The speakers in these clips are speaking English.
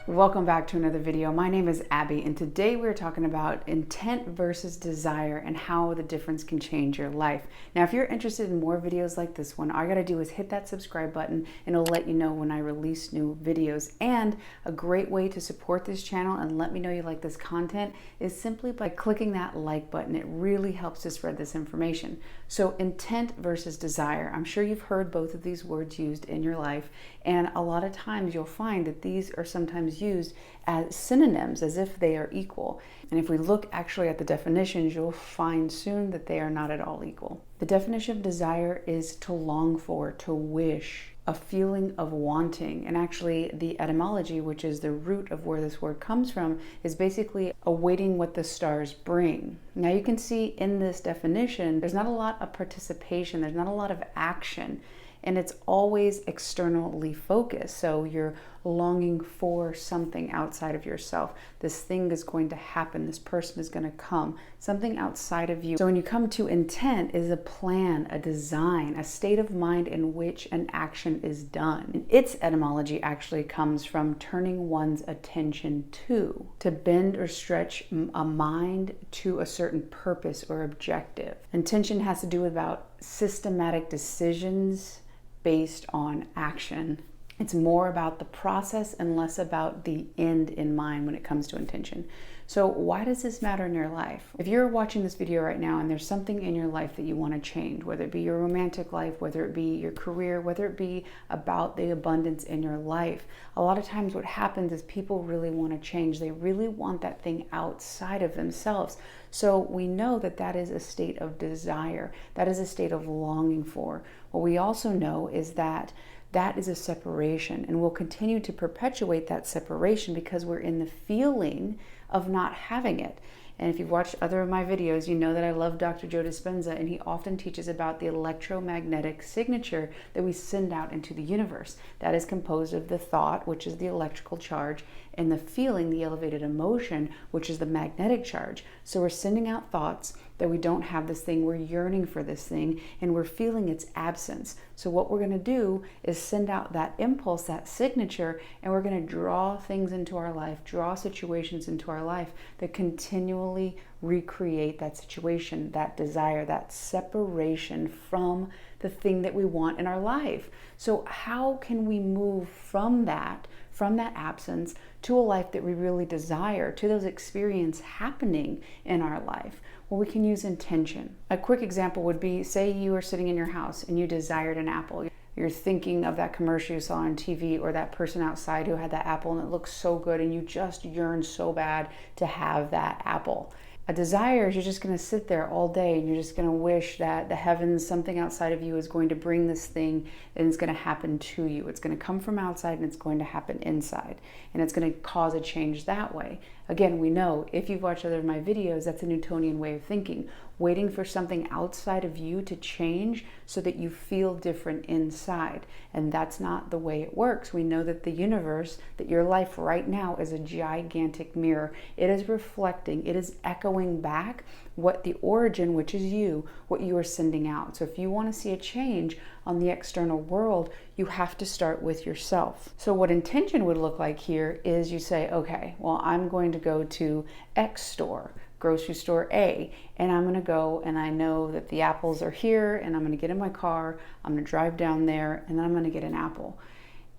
Welcome back to another video. My name is Abby, and today we're talking about intent versus desire and how the difference can change your life. Now, if you're interested in more videos like this one, all you gotta do is hit that subscribe button and it'll let you know when I release new videos. And a great way to support this channel and let me know you like this content is simply by clicking that like button. It really helps to spread this information. So intent versus desire. I'm sure you've heard both of these words used in your life, and a lot of times you'll find that these are sometimes used as synonyms, as if they are equal. And if we look actually at the definitions, you'll find soon that they are not at all equal. The definition of desire is to long for, to wish, a feeling of wanting. And actually the etymology, which is the root of where this word comes from, is basically awaiting what the stars bring. Now you can see in this definition, there's not a lot of participation, there's not a lot of action, and it's always externally focused. So you're longing for something outside of yourself. This thing is going to happen. This person is going to come. Something outside of you. So when you come to intent, is a plan, a design, a state of mind in which an action is done. And its etymology actually comes from turning one's attention to bend or stretch a mind to a certain purpose or objective. Intention has to do with about systematic decisions based on action. It's more about the process and less about the end in mind when it comes to intention. So why does this matter in your life? If you're watching this video right now and there's something in your life that you want to change, whether it be your romantic life, whether it be your career, whether it be about the abundance in your life, a lot of times what happens is people really want to change. They really want that thing outside of themselves. So we know that that is a state of desire. That is a state of longing for. What we also know is that that is a separation, and we'll continue to perpetuate that separation because we're in the feeling of not having it. And if you've watched other of my videos, you know that I love Dr. Dispenza, and he often teaches about the electromagnetic signature that we send out into the universe. That is composed of the thought, which is the electrical charge, and the feeling, the elevated emotion, which is the magnetic charge. So we're sending out thoughts that we don't have this thing, we're yearning for this thing, and we're feeling its absence. So what we're gonna do is send out that impulse, that signature, and we're gonna draw things into our life, draw situations into our life that continually recreate that situation, that desire, that separation from the thing that we want in our life. So how can we move from that absence to a life that we really desire, to those experiences happening in our life? Well, we can use intention. A quick example would be, say you are sitting in your house and you desired an apple. You're thinking of that commercial you saw on TV or that person outside who had that apple and it looks so good and you just yearn so bad to have that apple. A desire is you're just going to sit there all day and you're just going to wish that the heavens, something outside of you is going to bring this thing and it's going to happen to you. It's going to come from outside and it's going to happen inside. And it's going to cause a change that way. Again, we know if you've watched other of my videos, that's a Newtonian way of thinking. Waiting for something outside of you to change so that you feel different inside. And that's not the way it works. We know that the universe, that your life right now is a gigantic mirror. It is reflecting, it is echoing back what the origin, which is you, what you are sending out. So if you want to see a change on the external world, you have to start with yourself. So what intention would look like here is you say, okay, well, I'm going to go to X store, grocery store A, and I'm gonna go and I know that the apples are here and I'm gonna get in my car, I'm gonna drive down there and then I'm gonna get an apple.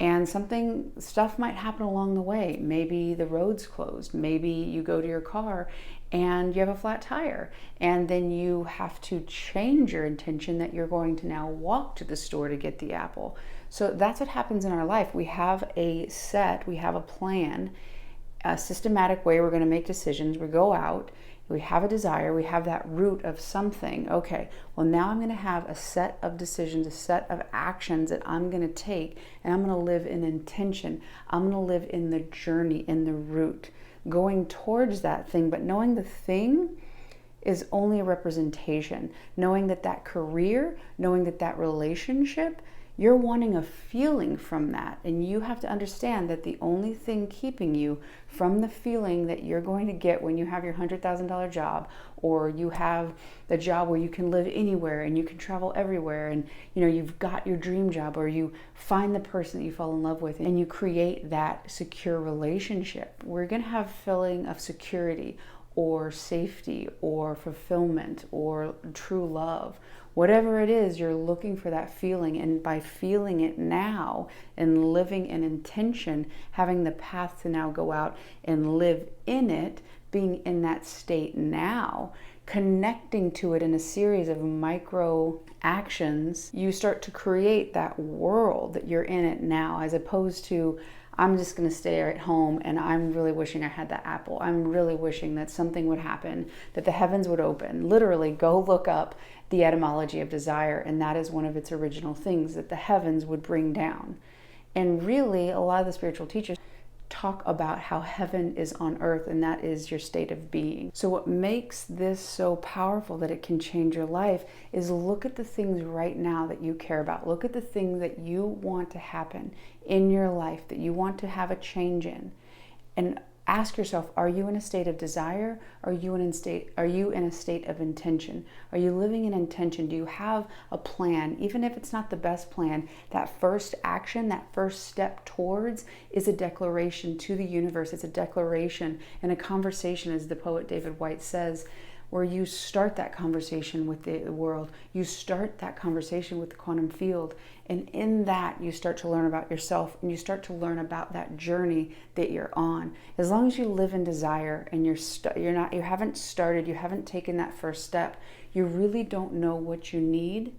And stuff might happen along the way. Maybe the road's closed. Maybe you go to your car and you have a flat tire. And then you have to change your intention that you're going to now walk to the store to get the apple. So that's what happens in our life. We have a plan, a systematic way we're gonna make decisions. We go out, we have a desire, we have that root of something. Okay, well now I'm going to have a set of decisions, a set of actions that I'm going to take, and I'm going to live in intention. I'm going to live in the journey, in the route, going towards that thing, but knowing the thing is only a representation. Knowing that that career, knowing that that relationship You're wanting a feeling from that. And you have to understand that the only thing keeping you from the feeling that you're going to get when you have your $100,000 job, or you have the job where you can live anywhere and you can travel everywhere, and you've got your dream job, or you find the person that you fall in love with and you create that secure relationship. We're going to have a feeling of security or safety or fulfillment or true love. Whatever it is, you're looking for that feeling, and by feeling it now and living in intention, having the path to now go out and live in it, being in that state now, connecting to it in a series of micro actions, you start to create that world that you're in it now, as opposed to, I'm just going to stay at home and I'm really wishing I had that apple. I'm really wishing that something would happen, that the heavens would open. Literally, go look up the etymology of desire, and that is one of its original things, that the heavens would bring down. And really, a lot of the spiritual teachers talk about how heaven is on earth, and that is your state of being. So what makes this so powerful that it can change your life is look at the things right now that you care about. Look at the things that you want to happen in your life, that you want to have a change in, and ask yourself, are you in a state of desire? Are you in a state of intention? Are you living in intention? Do you have a plan? Even if it's not the best plan, that first action, that first step towards is a declaration to the universe. It's a declaration and a conversation, as the poet David White says, where you start that conversation with the world. You start that conversation with the quantum field. And in that, you start to learn about yourself, and you start to learn about that journey that you're on. As long as you live in desire and you haven't taken that first step, you really don't know what you need,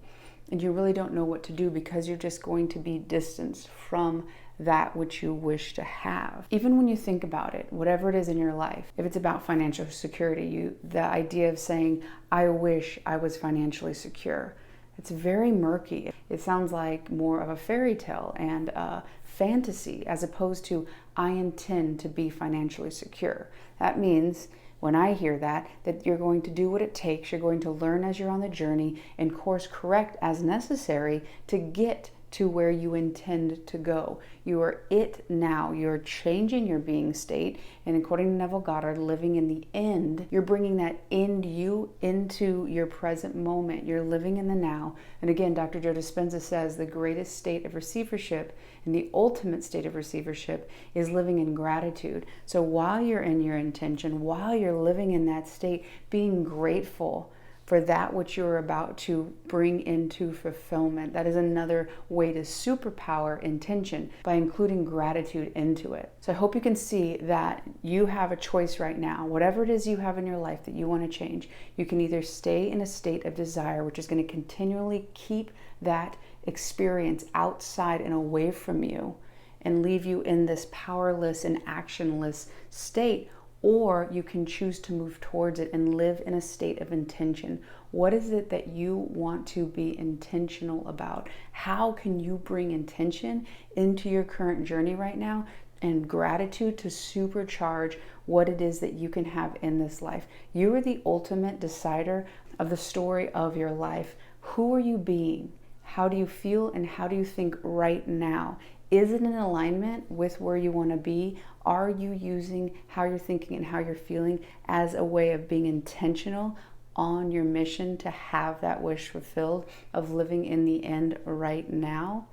and you really don't know what to do, because you're just going to be distanced from that which you wish to have. Even when you think about it, whatever it is in your life, if it's about financial security, the idea of saying, I wish I was financially secure, it's very murky. It sounds like more of a fairy tale and a fantasy, as opposed to, I intend to be financially secure. That means, when I hear that you're going to do what it takes, you're going to learn as you're on the journey, and course correct as necessary to get to where you intend to go. You are it now. You're changing your being state, and according to Neville Goddard, living in the end, you're bringing that end you into your present moment. You're living in the now. And again, Dr. Joe Dispenza says the greatest state of receivership and the ultimate state of receivership is living in gratitude. So while you're in your intention, while you're living in that state, being grateful for that which you're about to bring into fulfillment. That is another way to superpower intention, by including gratitude into it. So I hope you can see that you have a choice right now. Whatever it is you have in your life that you want to change, you can either stay in a state of desire, which is going to continually keep that experience outside and away from you and leave you in this powerless and actionless state, or you can choose to move towards it and live in a state of intention. What is it that you want to be intentional about? How can you bring intention into your current journey right now, and gratitude to supercharge what it is that you can have in this life? You are the ultimate decider of the story of your life. Who are you being? How do you feel and how do you think right now? Is it in alignment with where you want to be? Are you using how you're thinking and how you're feeling as a way of being intentional on your mission to have that wish fulfilled of living in the end right now?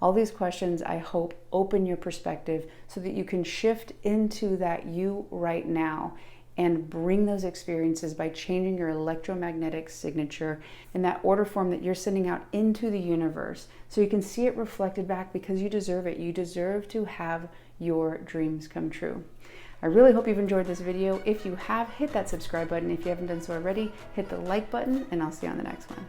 All these questions, I hope, open your perspective so that you can shift into that you right now and bring those experiences by changing your electromagnetic signature in that order form that you're sending out into the universe, so you can see it reflected back, because you deserve it. You deserve to have your dreams come true. I really hope you've enjoyed this video. If you have, hit that subscribe button. If you haven't done so already, hit the like button, and I'll see you on the next one.